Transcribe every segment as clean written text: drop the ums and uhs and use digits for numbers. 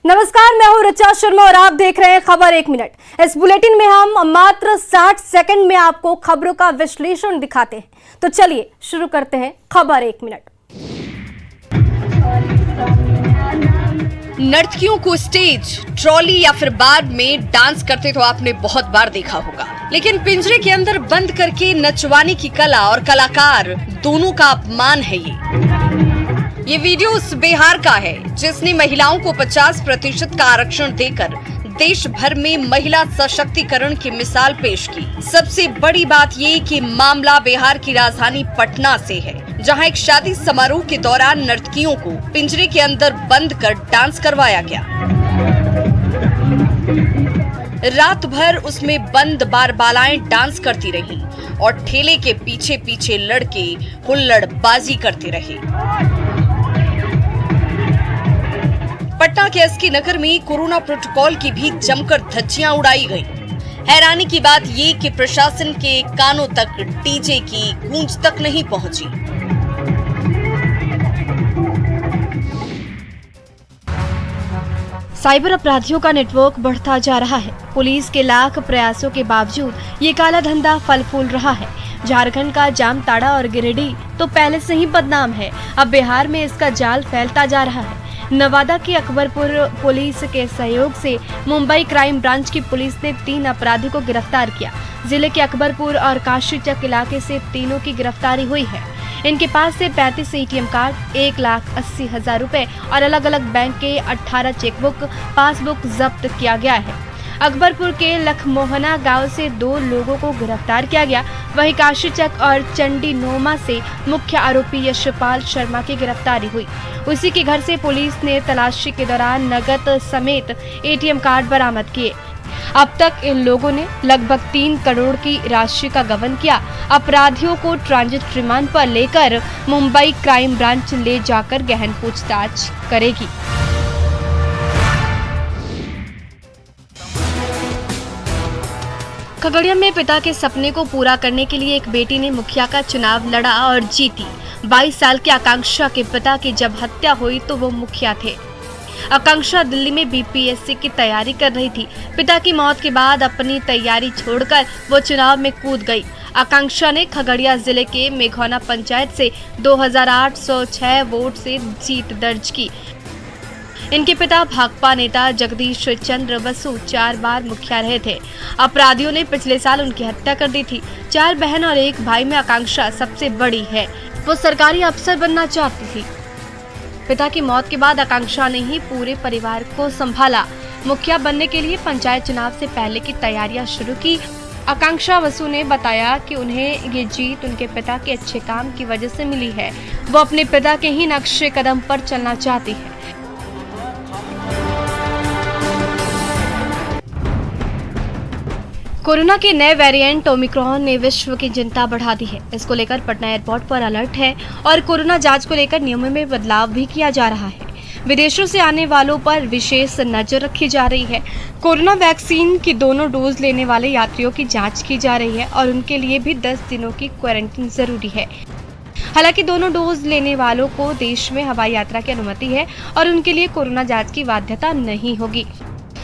नमस्कार, मैं हूं ऋचा शर्मा और आप देख रहे हैं खबर 1 मिनट। इस बुलेटिन में हम मात्र 60 सेकंड में आपको खबरों का विश्लेषण दिखाते हैं। तो चलिए शुरू करते हैं खबर 1 मिनट। नर्तकियों को स्टेज, ट्रॉली या फिर बार में डांस करते तो आपने बहुत बार देखा होगा, लेकिन पिंजरे के अंदर बंद करके नचवाने की कला और कलाकार दोनों का अपमान है ये वीडियो उस बिहार का है जिसने महिलाओं को 50% का आरक्षण देकर देश भर में महिला सशक्तिकरण की मिसाल पेश की। सबसे बड़ी बात ये कि मामला बिहार की राजधानी पटना से है, जहां एक शादी समारोह के दौरान नर्तकियों को पिंजरे के अंदर बंद कर डांस करवाया गया। रात भर उसमें बंद बारबालाएं डांस करती रहीं और ठेले के पीछे पीछे लड़के हुल्लड़बाजी करते रहे। पटना के एसके नगर में कोरोना प्रोटोकॉल की भी जमकर धज्जियां उड़ाई गई। हैरानी की बात ये कि प्रशासन के कानों तक डीजे की गूंज तक नहीं पहुंची। साइबर अपराधियों का नेटवर्क बढ़ता जा रहा है। पुलिस के लाख प्रयासों के बावजूद ये काला धंधा फल फूल रहा है। झारखंड का जामताड़ा और गिरिडीह तो पहले से ही बदनाम है, अब बिहार में इसका जाल फैलता जा रहा है। नवादा की अकबरपुर पुलिस के सहयोग से मुंबई क्राइम ब्रांच की पुलिस ने 3 अपराधी को गिरफ्तार किया। जिले के अकबरपुर और काशीचक इलाके से तीनों की गिरफ्तारी हुई है। इनके पास से 35 एटीएम कार्ड, 1,80,000 रुपए और अलग अलग बैंक के 18 चेकबुक, पासबुक जब्त किया गया है। अकबरपुर के लखमोहना गांव से 2 लोगों को गिरफ्तार किया गया। वहीं काशीचक और चंडी नोमा से मुख्य आरोपी यशपाल शर्मा की गिरफ्तारी हुई। उसी के घर से पुलिस ने तलाशी के दौरान नकद समेत एटीएम कार्ड बरामद किए। अब तक इन लोगों ने लगभग 3 करोड़ की राशि का गबन किया। अपराधियों को ट्रांजिट रिमांड पर लेकर मुंबई क्राइम ब्रांच ले जाकर गहन पूछताछ करेगी। खगड़िया में पिता के सपने को पूरा करने के लिए एक बेटी ने मुखिया का चुनाव लड़ा और जीती। 22 साल की आकांक्षा के पिता की जब हत्या हुई तो वो मुखिया थे। आकांक्षा दिल्ली में बीपीएससी की तैयारी कर रही थी। पिता की मौत के बाद अपनी तैयारी छोड़कर वो चुनाव में कूद गई। आकांक्षा ने खगड़िया जिले के मेघौना पंचायत से 2,806 वोट से जीत दर्ज की। इनके पिता भाकपा नेता जगदीश चंद्र बसु 4 बार मुखिया रहे थे। अपराधियों ने पिछले साल उनकी हत्या कर दी थी। 4 बहन और 1 भाई में आकांक्षा सबसे बड़ी है। वो सरकारी अफसर बनना चाहती थी। पिता की मौत के बाद आकांक्षा ने ही पूरे परिवार को संभाला। मुखिया बनने के लिए पंचायत चुनाव से पहले की तैयारियां शुरू की। आकांक्षा बसु ने बताया कि उन्हें ये जीत उनके पिता के अच्छे काम की वजह से मिली है। वो अपने पिता के ही नक्शे कदम पर चलना चाहती है। कोरोना के नए वेरिएंट ओमिक्रॉन ने विश्व की चिंता बढ़ा दी है। इसको लेकर पटना एयरपोर्ट पर अलर्ट है और कोरोना जांच को लेकर नियमों में बदलाव भी किया जा रहा है। विदेशों से आने वालों पर विशेष नजर रखी जा रही है। कोरोना वैक्सीन की दोनों डोज लेने वाले यात्रियों की जांच की जा रही है और उनके लिए भी 10 दिनों की क्वारंटीन जरूरी है। हालांकि दोनों डोज लेने वालों को देश में हवाई यात्रा की अनुमति है और उनके लिए कोरोना जांच की बाध्यता नहीं होगी।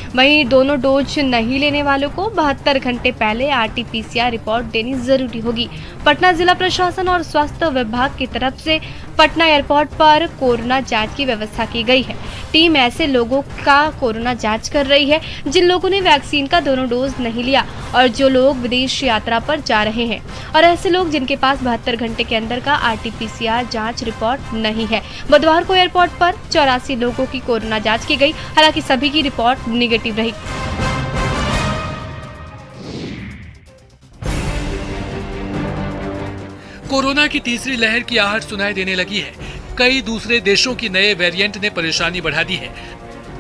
वहीं दोनों डोज नहीं लेने वालों को 72 घंटे पहले RT-PCR रिपोर्ट देनी जरूरी होगी। पटना जिला प्रशासन और स्वास्थ्य विभाग की तरफ से पटना एयरपोर्ट पर कोरोना जांच की व्यवस्था की गई है। टीम ऐसे लोगों का कोरोना जांच कर रही है जिन लोगों ने वैक्सीन का दोनों डोज नहीं लिया और जो लोग विदेश यात्रा पर जा रहे हैं और ऐसे लोग जिनके पास 72 घंटे के अंदर का RT-PCR जांच रिपोर्ट नहीं है। बुधवार को एयरपोर्ट पर 84 लोगों की कोरोना जांच की गई। हालांकि सभी की रिपोर्ट निगेटिव रही। कोरोना की तीसरी लहर की आहट सुनाई देने लगी है। कई दूसरे देशों की नए वेरिएंट ने परेशानी बढ़ा दी है।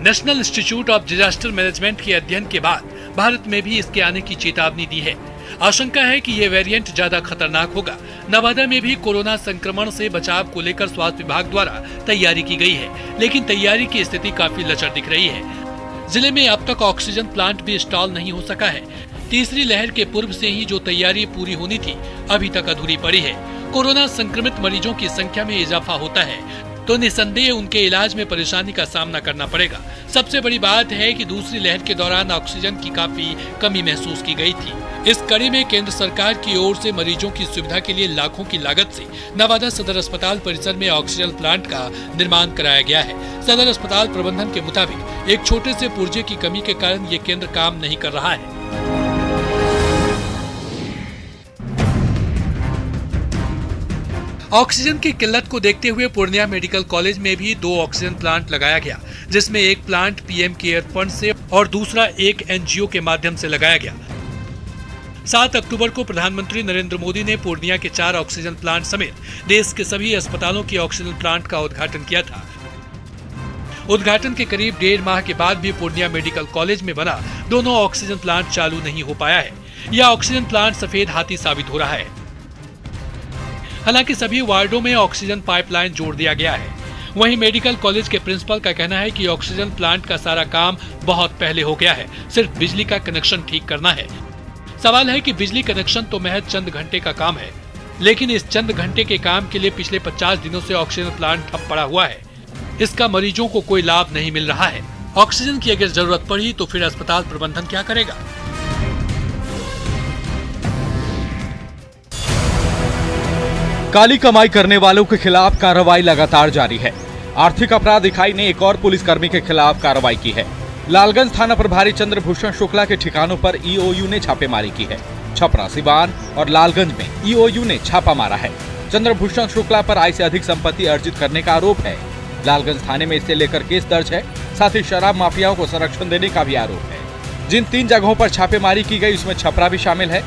National institute of disaster management के अध्ययन के बाद भारत में भी इसके आने की चेतावनी दी है। आशंका है कि ये वेरिएंट ज्यादा खतरनाक होगा। नवादा में भी कोरोना संक्रमण से बचाव को लेकर स्वास्थ्य विभाग द्वारा तैयारी की गई है, लेकिन तैयारी की स्थिति काफी लचर दिख रही है। जिले में अब तक ऑक्सीजन प्लांट भी इंस्टॉल नहीं हो सका है। तीसरी लहर के पूर्व से ही जो तैयारी पूरी होनी थी अभी तक अधूरी पड़ी है। कोरोना संक्रमित मरीजों की संख्या में इजाफा होता है। तो निसंदेह उनके इलाज में परेशानी का सामना करना पड़ेगा। सबसे बड़ी बात है कि दूसरी लहर के दौरान ऑक्सीजन की काफी कमी महसूस की गई थी। इस कड़ी में केंद्र सरकार की ओर से मरीजों की सुविधा के लिए लाखों की लागत से नवादा सदर अस्पताल परिसर में ऑक्सीजन प्लांट का निर्माण कराया गया है। सदर अस्पताल प्रबंधन के मुताबिक एक छोटे से पुर्जे की कमी के कारण ये केंद्र काम नहीं कर रहा है। ऑक्सीजन की किल्लत को देखते हुए पूर्णिया मेडिकल कॉलेज में भी 2 ऑक्सीजन प्लांट लगाया गया, जिसमें एक प्लांट पीएम केयर फंड से और दूसरा एक एनजीओ के माध्यम से लगाया गया। 7 अक्टूबर को प्रधानमंत्री नरेंद्र मोदी ने पूर्णिया के 4 ऑक्सीजन प्लांट समेत देश के सभी अस्पतालों के ऑक्सीजन प्लांट का उद्घाटन किया था। उद्घाटन के करीब 1.5 माह के बाद भी पूर्णिया मेडिकल कॉलेज में बना दोनों ऑक्सीजन प्लांट चालू नहीं हो पाया है। यह ऑक्सीजन प्लांट सफेद हाथी साबित हो रहा है। हालांकि सभी वार्डों में ऑक्सीजन पाइपलाइन जोड़ दिया गया है। वहीं मेडिकल कॉलेज के प्रिंसिपल का कहना है कि ऑक्सीजन प्लांट का सारा काम बहुत पहले हो गया है, सिर्फ बिजली का कनेक्शन ठीक करना है। सवाल है कि बिजली कनेक्शन तो महज चंद घंटे का काम है, लेकिन इस चंद घंटे के काम के लिए पिछले 50 दिनों से ऑक्सीजन प्लांट ठप पड़ा हुआ है। इसका मरीजों को कोई लाभ नहीं मिल रहा है। ऑक्सीजन की अगर जरूरत पड़ी तो फिर अस्पताल प्रबंधन क्या करेगा? काली कमाई करने वालों के खिलाफ कार्रवाई लगातार जारी है। आर्थिक अपराध इकाई ने एक और पुलिसकर्मी के खिलाफ कार्रवाई की है। लालगंज थाना प्रभारी चंद्रभूषण शुक्ला के ठिकानों पर ईओयू ने छापेमारी की है। छपरा, सिवान और लालगंज में ईओयू ने छापा मारा है। चंद्रभूषण शुक्ला पर आय से अधिक संपत्ति अर्जित करने का आरोप है। लालगंज थाने में इससे लेकर केस दर्ज है। साथ ही शराब माफियाओं को संरक्षण देने का भी आरोप है। जिन 3 जगहों पर छापेमारी की गई उसमें छपरा भी शामिल है।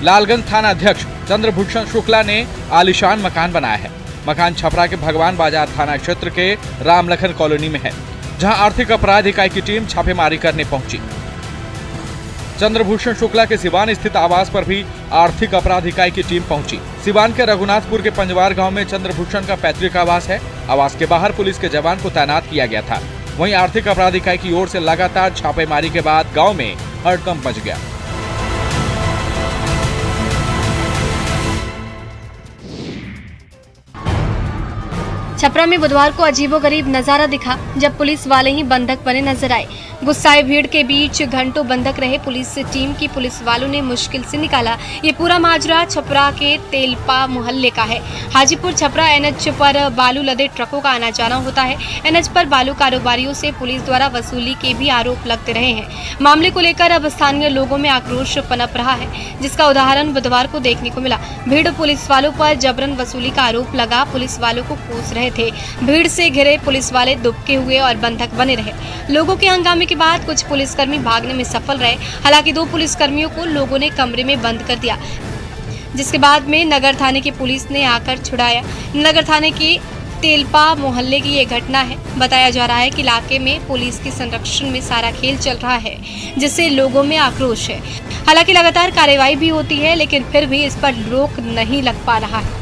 लालगंज थाना अध्यक्ष चंद्रभूषण शुक्ला ने आलीशान मकान बनाया है। मकान छपरा के भगवान बाजार थाना क्षेत्र के रामलखन कॉलोनी में है, जहां आर्थिक अपराध इकाई की टीम छापेमारी करने पहुंची। चंद्रभूषण शुक्ला के सिवान स्थित आवास पर भी आर्थिक अपराध इकाई की टीम पहुंची। सिवान के रघुनाथपुर के पंजवार गांव में चंद्रभूषण का पैतृक आवास है। आवास के बाहर पुलिस के जवान को तैनात किया गया था। वहीं आर्थिक अपराध इकाई की ओर से लगातार छापेमारी के बाद गाँव में हड़कंप मच गया। छपरा में बुधवार को अजीबोगरीब नजारा दिखा जब पुलिस वाले ही बंधक बने नजर आए। गुस्साए भीड़ के बीच घंटों बंधक रहे पुलिस टीम की पुलिस वालों ने मुश्किल से निकाला। ये पूरा माजरा छपरा के तेलपा मोहल्ले का है। हाजीपुर छपरा एनएच पर बालू लदे ट्रकों का आना जाना होता है। एनएच पर बालू कारोबारियों से पुलिस द्वारा वसूली के भी आरोप लगते रहे हैं। मामले को लेकर अब स्थानीय लोगों में आक्रोश पनप रहा है, जिसका उदाहरण बुधवार को देखने को मिला। भीड़ पुलिस वालों पर जबरन वसूली का आरोप लगा। पुलिस वालों को कोस रहे थे। भीड़ से घिरे पुलिस वाले दुबके हुए और बंधक बने रहे। लोगों के हंगामे के बाद कुछ पुलिसकर्मी भागने में सफल रहे। हालांकि 2 पुलिसकर्मियों को लोगों ने कमरे में बंद कर दिया, जिसके बाद में नगर थाने की पुलिस ने आकर छुड़ाया। नगर थाने के तेलपा मोहल्ले की ये घटना है। बताया जा रहा है कि इलाके में पुलिस के संरक्षण में सारा खेल चल रहा है, जिससे लोगों में आक्रोश है। हालांकि लगातार कार्रवाई भी होती है, लेकिन फिर भी इस पर रोक नहीं लग पा रहा है।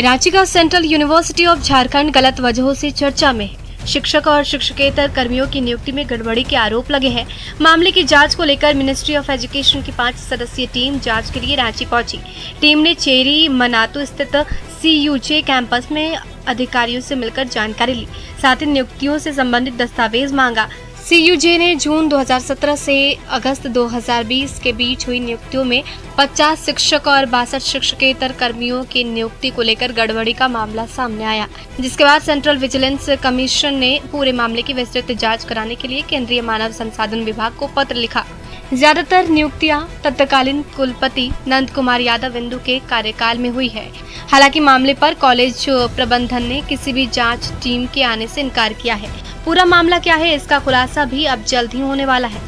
रांची का सेंट्रल यूनिवर्सिटी ऑफ झारखंड गलत वजहों से चर्चा में है। शिक्षक और शिक्षकेतर कर्मियों की नियुक्ति में गड़बड़ी के आरोप लगे हैं। मामले की जांच को लेकर मिनिस्ट्री ऑफ एजुकेशन की 5 सदस्यीय टीम जांच के लिए रांची पहुंची। टीम ने चेरी मनातू स्थित CUJ कैंपस में अधिकारियों से मिलकर जानकारी ली, साथ ही नियुक्तियों से संबंधित दस्तावेज मांगा। CUJ ने जून 2017 से अगस्त 2020 के बीच हुई नियुक्तियों में 50 शिक्षक और 62 शिक्षकेतर कर्मियों की नियुक्ति को लेकर गड़बड़ी का मामला सामने आया, जिसके बाद सेंट्रल विजिलेंस कमीशन ने पूरे मामले की विस्तृत जांच कराने के लिए केंद्रीय मानव संसाधन विभाग को पत्र लिखा। ज्यादातर नियुक्तियां तत्कालीन कुलपति नंद कुमार यादव इंदु के कार्यकाल में हुई है। हालांकि मामले पर कॉलेज प्रबंधन ने किसी भी जांच टीम के आने से इनकार किया है। पूरा मामला क्या है, इसका खुलासा भी अब जल्द ही होने वाला है।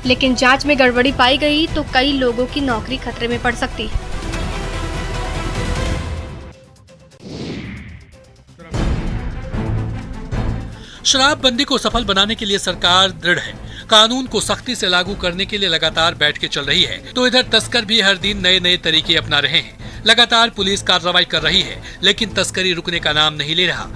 लेकिन जांच में गड़बड़ी पाई गई तो कई लोगों की नौकरी खतरे में पड़ सकती है। शराबबंदी को सफल बनाने के लिए सरकार दृढ़ है। कानून को सख्ती से लागू करने के लिए लगातार बैठ के चल रही है, तो इधर तस्कर भी हर दिन नए नए तरीके अपना रहे हैं। लगातार पुलिस कार्रवाई कर रही है, लेकिन तस्करी रुकने का नाम नहीं ले रहा।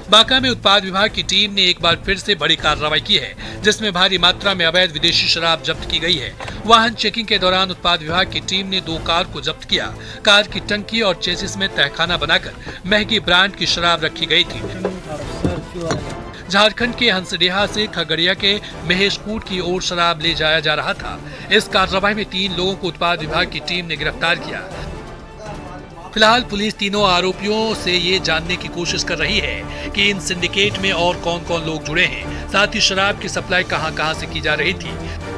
बांका में उत्पाद विभाग की टीम ने एक बार फिर से बड़ी कार्रवाई की है, जिसमें भारी मात्रा में अवैध विदेशी शराब जब्त की गई है। वाहन चेकिंग के दौरान उत्पाद विभाग की टीम ने 2 कार को जब्त किया। कार की टंकी और चेसिस में तहखाना बनाकर महंगी ब्रांड की शराब रखी गई थी। झारखंड के हंसडेहा से खगड़िया के महेशकूट की ओर शराब ले जाया जा रहा था। इस कार्रवाई में 3 लोगों को उत्पाद विभाग की टीम ने गिरफ्तार किया। फिलहाल पुलिस तीनों आरोपियों से ये जानने की कोशिश कर रही है कि इन सिंडिकेट में और कौन-कौन लोग जुड़े हैं, साथ ही शराब की सप्लाई कहां-कहां से की जा रही थी।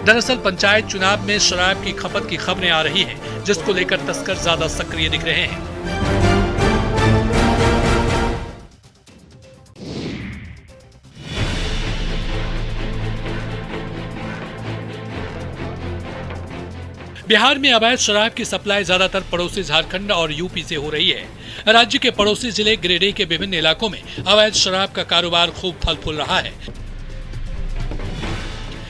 दरअसल पंचायत चुनाव में शराब की खपत की खबरें आ रही हैं, जिसको लेकर तस्कर ज्यादा सक्रिय दिख रहे हैं। बिहार में अवैध शराब की सप्लाई ज्यादातर पड़ोसी झारखंड और यूपी से हो रही है। राज्य के पड़ोसी जिले गिरिडीह के विभिन्न इलाकों में अवैध शराब का कारोबार खूब फल फूल रहा है।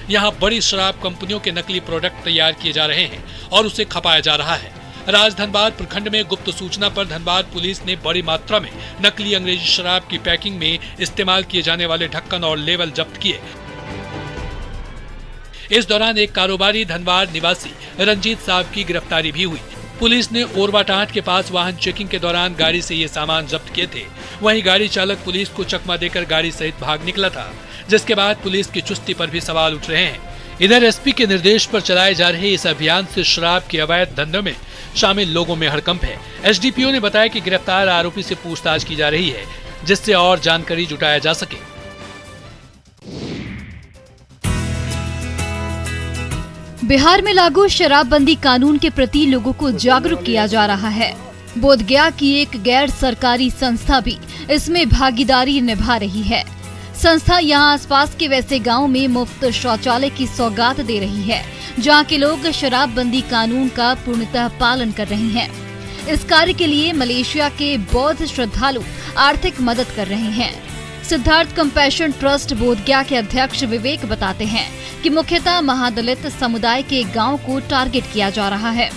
यहाँ बड़ी शराब कंपनियों के नकली प्रोडक्ट तैयार किए जा रहे हैं और उसे खपाया जा रहा है। राजधनबाद प्रखंड में गुप्त सूचना पर धनबाद पुलिस ने बड़ी मात्रा में नकली अंग्रेजी शराब की पैकिंग में इस्तेमाल किए जाने वाले ढक्कन और लेवल जब्त किए। इस दौरान एक कारोबारी धनबाद निवासी रंजीत साहब की गिरफ्तारी भी हुई। पुलिस ने ओरवाटाट के पास वाहन चेकिंग के दौरान गाड़ी से ये सामान जब्त किए थे। वहीं गाड़ी चालक पुलिस को चकमा देकर गाड़ी सहित भाग निकला था, जिसके बाद पुलिस की चुस्ती पर भी सवाल उठ रहे हैं। इधर एसपी के निर्देश पर चलाए जा रहे इस अभियान से शराब के अवैध धंधे में शामिल लोगों में हड़कंप है। एसडीपीओ ने बताया कि गिरफ्तार आरोपी से पूछताछ की जा रही है, जिससे और जानकारी जुटाया जा सके। बिहार में लागू शराबबंदी कानून के प्रति लोगों को जागरूक किया जा रहा है। बोधगया की एक गैर सरकारी संस्था भी इसमें भागीदारी निभा रही है। संस्था यहां आसपास के वैसे गांव में मुफ्त शौचालय की सौगात दे रही है, जहां के लोग शराबबंदी कानून का पूर्णतः पालन कर रहे हैं। इस कार्य के लिए मलेशिया के बौद्ध श्रद्धालु आर्थिक मदद कर रहे हैं। सिद्धार्थ कंपैशन ट्रस्ट बोधगया के अध्यक्ष विवेक बताते हैं कि मुख्यतः महादलित समुदाय के गांव को टारगेट किया जा रहा है।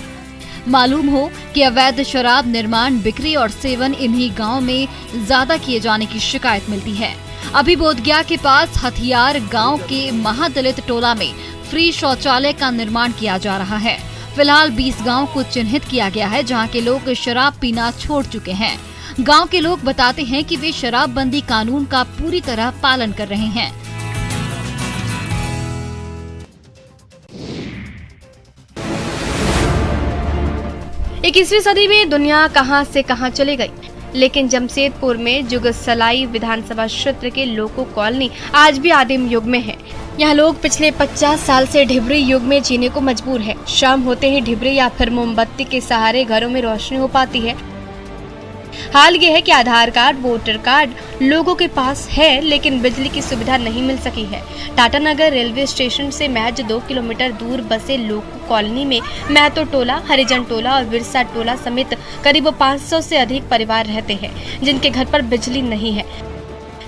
मालूम हो कि अवैध शराब निर्माण, बिक्री और सेवन इन्हीं गांव में ज्यादा किए जाने की शिकायत मिलती है। अभी बोधगया के पास हथियार गांव के महादलित टोला में फ्री शौचालय का निर्माण किया जा रहा है। फिलहाल 20 गांव को चिन्हित किया गया है, जहां के लोग शराब पीना छोड़ चुके हैं। गांव के लोग बताते हैं कि वे शराबबंदी कानून का पूरी तरह पालन कर रहे हैं। 21वीं सदी में दुनिया कहां से कहां चली गई, लेकिन जमशेदपुर में जुगसलाई विधानसभा क्षेत्र के लोको कॉलोनी आज भी आदिम युग में है। यहाँ लोग पिछले 50 साल से ढिबरी युग में जीने को मजबूर है। शाम होते ही ढिबरी या फिर मोमबत्ती के सहारे घरों में रोशनी हो पाती है। हाल ये है कि आधार कार्ड, वोटर कार्ड लोगों के पास है, लेकिन बिजली की सुविधा नहीं मिल सकी है। टाटानगर रेलवे स्टेशन से महज 2 किलोमीटर दूर बसे लोको कॉलोनी में महतो टोला, हरिजन टोला और बिरसा टोला समेत करीब 500 से अधिक परिवार रहते हैं, जिनके घर पर बिजली नहीं है।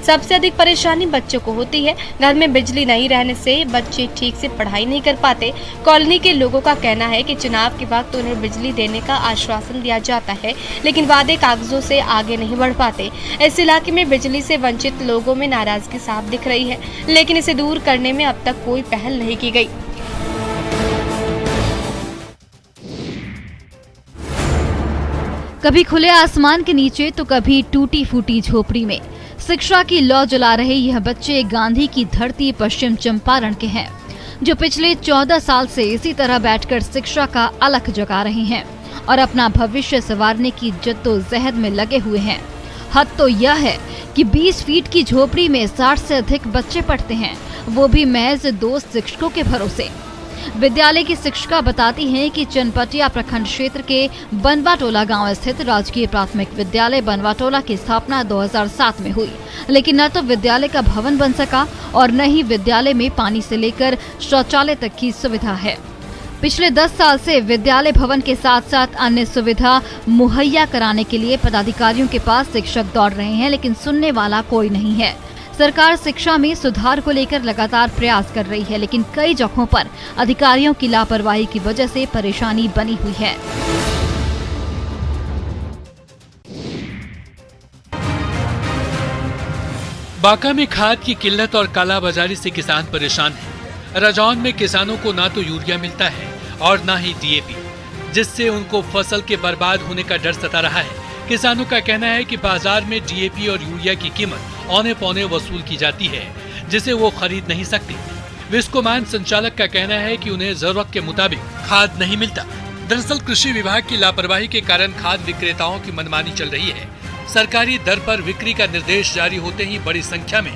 सबसे अधिक परेशानी बच्चों को होती है। घर में बिजली नहीं रहने से बच्चे ठीक से पढ़ाई नहीं कर पाते। कॉलोनी के लोगों का कहना है कि चुनाव के वक्त उन्हें बिजली देने का आश्वासन दिया जाता है, लेकिन वादे कागजों से आगे नहीं बढ़ पाते। इस इलाके में बिजली से वंचित लोगों में नाराजगी साफ दिख रही है, लेकिन इसे दूर करने में अब तक कोई पहल नहीं की गई। कभी खुले आसमान के नीचे तो कभी टूटी फूटी झोपड़ी में शिक्षा की लौ जला रहे यह बच्चे गांधी की धरती पश्चिम चंपारण के हैं, जो पिछले 14 साल से इसी तरह बैठकर शिक्षा का अलख जगा रहे हैं और अपना भविष्य संवारने की जद्दोजहद में लगे हुए हैं। हद तो यह है कि 20 फीट की झोपड़ी में 60 से अधिक बच्चे पढ़ते हैं, वो भी महज 2 शिक्षकों के भरोसे। विद्यालय की शिक्षिका बताती हैं कि चनपटिया प्रखंड क्षेत्र के बनवाटोला गांव स्थित राजकीय प्राथमिक विद्यालय बनवाटोला की स्थापना 2007 में हुई, लेकिन न तो विद्यालय का भवन बन सका और न ही विद्यालय में पानी से लेकर शौचालय तक की सुविधा है। पिछले 10 साल से विद्यालय भवन के साथ साथ अन्य सुविधा मुहैया कराने के लिए पदाधिकारियों के पास शिक्षक दौड़ रहे हैं, लेकिन सुनने वाला कोई नहीं है। सरकार शिक्षा में सुधार को लेकर लगातार प्रयास कर रही है, लेकिन कई जगहों पर अधिकारियों की लापरवाही की वजह से परेशानी बनी हुई है। बांका में खाद की किल्लत और कालाबाजारी से किसान परेशान हैं। रजौन में किसानों को ना तो यूरिया मिलता है और ना ही डीएपी, जिससे उनको फसल के बर्बाद होने का डर सता रहा है। किसानों का कहना है कि बाजार में डीएपी और यूरिया की कीमत औने पौने वसूल की जाती है, जिसे वो खरीद नहीं सकते। विस्कोमान संचालक का कहना है कि उन्हें जरूरत के मुताबिक खाद नहीं मिलता। दरअसल कृषि विभाग की लापरवाही के कारण खाद विक्रेताओं की मनमानी चल रही है। सरकारी दर पर बिक्री का निर्देश जारी होते ही बड़ी संख्या में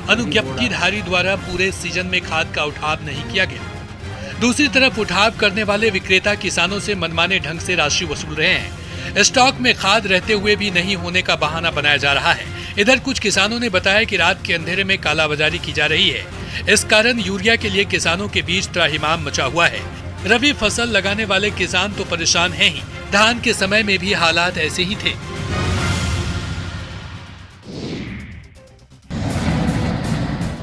अनुज्ञप्तिधारी द्वारा पूरे सीजन में खाद का उठाव नहीं किया गया। दूसरी तरफ उठाव करने वाले विक्रेता किसानों से मनमाने ढंग से राशि वसूल रहे हैं। स्टॉक में खाद रहते हुए भी नहीं होने का बहाना बनाया जा रहा है। इधर कुछ किसानों ने बताया कि रात के अंधेरे में कालाबाजारी की जा रही है। इस कारण यूरिया के लिए किसानों के बीच त्राहिमाम मचा हुआ है। रबी फसल लगाने वाले किसान तो परेशान हैं ही, धान के समय में भी हालात ऐसे ही थे।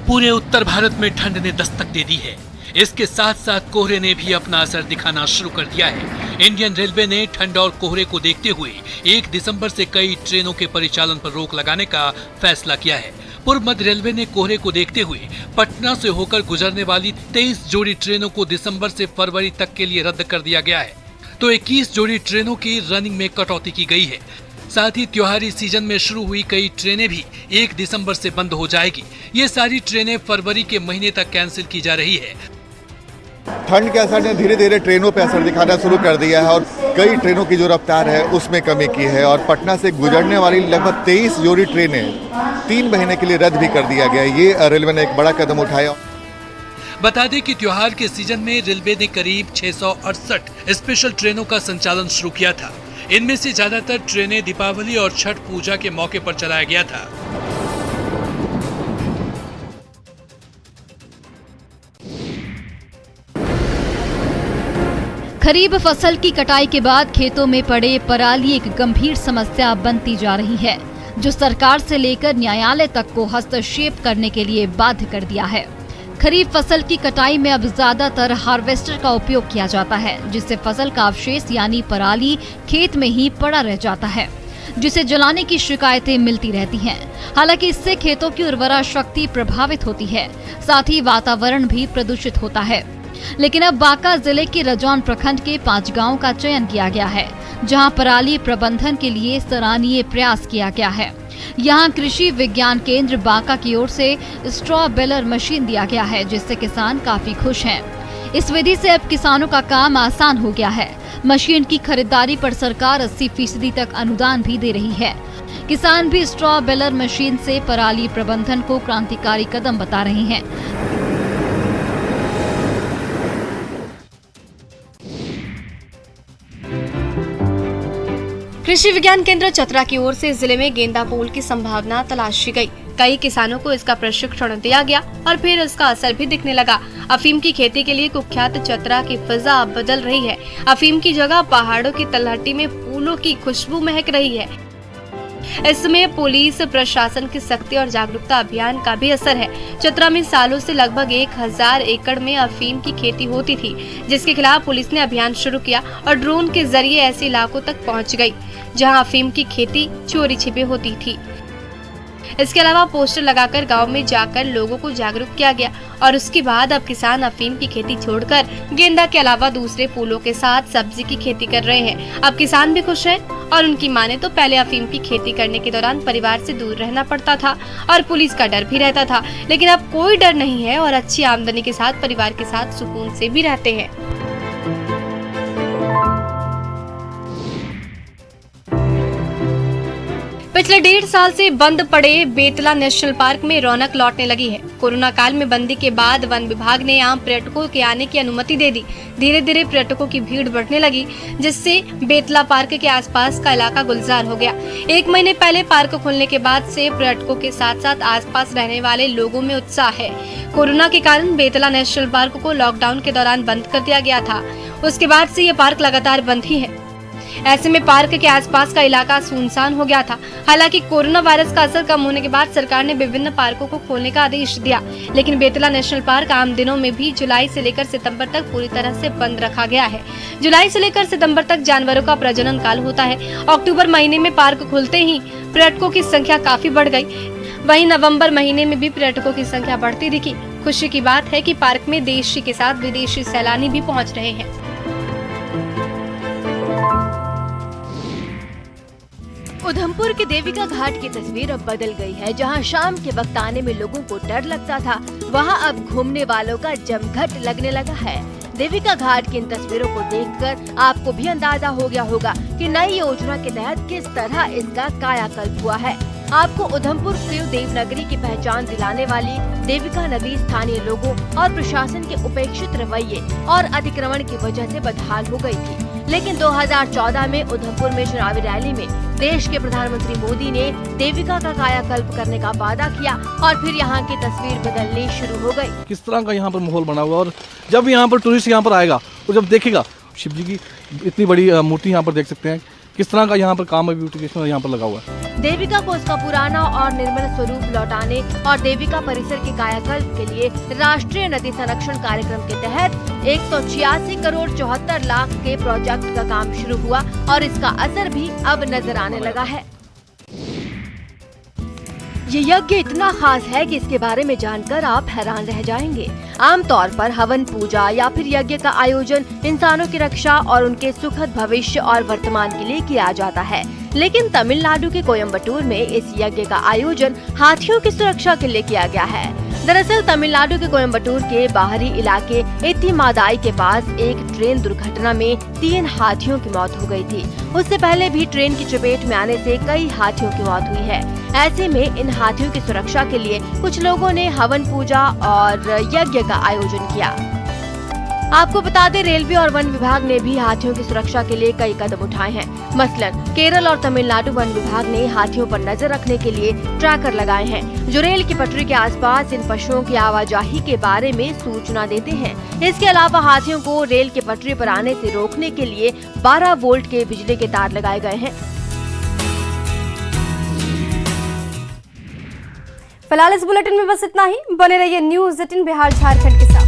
पूरे उत्तर भारत में ठंड ने दस्तक दे दी है। इसके साथ साथ कोहरे ने भी अपना असर दिखाना शुरू कर दिया है। इंडियन रेलवे ने ठंड और कोहरे को देखते हुए 1 दिसंबर से कई ट्रेनों के परिचालन पर रोक लगाने का फैसला किया है। पूर्व मध्य रेलवे ने कोहरे को देखते हुए पटना से होकर गुजरने वाली 23 जोड़ी ट्रेनों को दिसंबर से फरवरी तक के लिए रद्द कर दिया गया है, तो 21 जोड़ी ट्रेनों की रनिंग में कटौती की गई है। साथ ही त्योहारी सीजन में शुरू हुई कई ट्रेनें भी 1 दिसंबर से बंद हो जाएगी। ये सारी ट्रेनें फरवरी के महीने तक कैंसिल की जा रही है। ठंड के असर ने धीरे धीरे ट्रेनों पर असर दिखाना शुरू कर दिया है और कई ट्रेनों की जो रफ्तार है उसमें कमी की है और पटना से गुजरने वाली लगभग 23 जोड़ी ट्रेनें 3 महीने के लिए रद्द भी कर दिया गया। ये रेलवे ने एक बड़ा कदम उठाया। बता दें कि त्योहार के सीजन में रेलवे ने करीब 668 स्पेशल ट्रेनों का संचालन शुरू किया था। इनमें से ज्यादातर ट्रेनें दीपावली और छठ पूजा के मौके पर चलाया गया था। खरीफ फसल की कटाई के बाद खेतों में पड़े पराली एक गंभीर समस्या बनती जा रही है, जो सरकार से लेकर न्यायालय तक को हस्तक्षेप करने के लिए बाध्य कर दिया है। खरीफ फसल की कटाई में अब ज्यादातर हार्वेस्टर का उपयोग किया जाता है, जिससे फसल का अवशेष यानी पराली खेत में ही पड़ा रह जाता है, जिसे जलाने की शिकायतें मिलती रहती हैं। हालांकि इससे खेतों की उर्वरा शक्ति प्रभावित होती है, साथ ही वातावरण भी प्रदूषित होता है। लेकिन अब बांका जिले के रजौन प्रखंड के 5 गांवों का चयन किया गया है, जहां पराली प्रबंधन के लिए सराहनीय प्रयास किया गया है। यहां कृषि विज्ञान केंद्र बांका की ओर से स्ट्रॉ बेलर मशीन दिया गया है, जिससे किसान काफी खुश हैं। इस विधि से अब किसानों का काम आसान हो गया है। मशीन की खरीदारी पर सरकार 80% तक अनुदान भी दे रही है। किसान भी स्ट्रॉ बेलर मशीन से पराली प्रबंधन को क्रांतिकारी कदम बता रहे हैं। कृषि विज्ञान केंद्र चतरा की ओर से जिले में गेंदा फूल की संभावना तलाशी गई। कई किसानों को इसका प्रशिक्षण दिया गया और फिर इसका असर भी दिखने लगा। अफीम की खेती के लिए कुख्यात चतरा की फिजा अब बदल रही है। अफीम की जगह पहाड़ों की तलहटी में फूलों की खुशबू महक रही है। इसमें पुलिस प्रशासन की सख्ती और जागरूकता अभियान का भी असर है। चतरा में सालों से लगभग 1000 एकड़ में अफीम की खेती होती थी, जिसके खिलाफ पुलिस ने अभियान शुरू किया और ड्रोन के जरिए ऐसे इलाकों तक पहुंच गई जहां अफीम की खेती चोरी छिपे होती थी। इसके अलावा पोस्टर लगाकर गांव में जाकर लोगों को जागरूक किया गया और उसके बाद अब किसान अफीम की खेती छोड़कर गेंदा के अलावा दूसरे फूलों के साथ सब्जी की खेती कर रहे हैं। अब किसान भी खुश हैं और उनकी माने तो पहले अफीम की खेती करने के दौरान परिवार से दूर रहना पड़ता था और पुलिस का डर भी रहता था, लेकिन अब कोई डर नहीं है और अच्छी आमदनी के साथ परिवार के साथ सुकून से भी रहते हैं। पिछले 1.5 साल से बंद पड़े बेतला नेशनल पार्क में रौनक लौटने लगी है। कोरोना काल में बंदी के बाद वन विभाग ने यहाँ पर्यटकों के आने की अनुमति दे दी। धीरे धीरे पर्यटकों की भीड़ बढ़ने लगी, जिससे बेतला पार्क के आसपास का इलाका गुलजार हो गया। 1 महीने पहले पार्क खुलने के बाद से पर्यटकों के साथ साथ आसपास रहने वाले लोगों में उत्साह है। कोरोना के कारण बेतला नेशनल पार्क को लॉकडाउन के दौरान बंद कर दिया गया था। उसके बाद से ये पार्क लगातार बंद ही है। ऐसे में पार्क के आसपास का इलाका सुनसान हो गया था। हालांकि कोरोना वायरस का असर कम होने के बाद सरकार ने विभिन्न पार्कों को खोलने का आदेश दिया, लेकिन बेतला नेशनल पार्क आम दिनों में भी जुलाई से लेकर सितंबर तक पूरी तरह से बंद रखा गया है। जुलाई से लेकर सितंबर तक जानवरों का प्रजनन काल होता है। अक्टूबर महीने में पार्क खुलते ही पर्यटकों की संख्या काफी बढ़ गई। वहीं नवंबर महीने में भी पर्यटकों की संख्या बढ़ती दिखी। खुशी की बात है कि पार्क में देशी के साथ विदेशी सैलानी भी पहुंच रहे हैं। उधमपुर के देविका घाट की तस्वीर अब बदल गई है। जहां शाम के वक्त आने में लोगों को डर लगता था, वहां अब घूमने वालों का जमघट लगने लगा है। देविका घाट की इन तस्वीरों को देखकर आपको भी अंदाजा हो गया होगा कि नई योजना के तहत किस तरह इसका कायाकल्प हुआ है। आपको उधमपुर को देवनगरी की पहचान दिलाने वाली देविका नदी स्थानीय लोगों और प्रशासन के उपेक्षित रवैये और अतिक्रमण की वजह से बदहाल हो गई थी। लेकिन 2014 में उधमपुर में चुनावी रैली में देश के प्रधानमंत्री मोदी ने देविका का कायाकल्प करने का वादा किया और फिर यहाँ की तस्वीर बदलनी शुरू हो गई। किस तरह का यहाँ पर माहौल बना हुआ, और जब यहाँ पर टूरिस्ट यहाँ पर आएगा और जब देखेगा शिव जी की इतनी बड़ी मूर्ति यहाँ पर देख सकते हैं किस तरह का यहाँ पर काम ब्यूटिफिकेशन यहाँ पर लगा हुआ है। देविका को उसका पुराना और निर्मल स्वरूप लौटाने और देविका परिसर के कायाकल्प के लिए राष्ट्रीय नदी संरक्षण कार्यक्रम के तहत 186 करोड़ 74 लाख के प्रोजेक्ट का काम शुरू हुआ और इसका असर भी अब नजर आने लगा है। ये यज्ञ इतना खास है कि इसके बारे में जानकर आप हैरान रह जाएंगे। आमतौर पर हवन पूजा या फिर यज्ञ का आयोजन इंसानों की रक्षा और उनके सुखद भविष्य और वर्तमान के लिए किया जाता है, लेकिन तमिलनाडु के कोयम्बटूर में इस यज्ञ का आयोजन हाथियों की सुरक्षा के लिए किया गया है। दरअसल तमिलनाडु के कोयम्बटूर के बाहरी इलाके इत्तिमादाई के पास एक ट्रेन दुर्घटना में 3 हाथियों की मौत हो गई थी। उससे पहले भी ट्रेन की चपेट में आने से कई हाथियों की मौत हुई है। ऐसे में इन हाथियों की सुरक्षा के लिए कुछ लोगों ने हवन पूजा और यज्ञ का आयोजन किया। आपको बता दें, रेलवे और वन विभाग ने भी हाथियों की सुरक्षा के लिए कई कदम उठाए हैं। मसलन केरल और तमिलनाडु वन विभाग ने हाथियों पर नजर रखने के लिए ट्रैकर लगाए हैं, जो रेल की पटरी के आसपास इन पशुओं की आवाजाही के बारे में सूचना देते हैं। इसके अलावा हाथियों को रेल की पटरी पर आने से रोकने के लिए 12 वोल्ट के बिजली के तार लगाए गए हैं। फिलहाल इस बुलेटिन में बस इतना ही। बने रहिए न्यूज़ 18 बिहार झारखंड के साथ।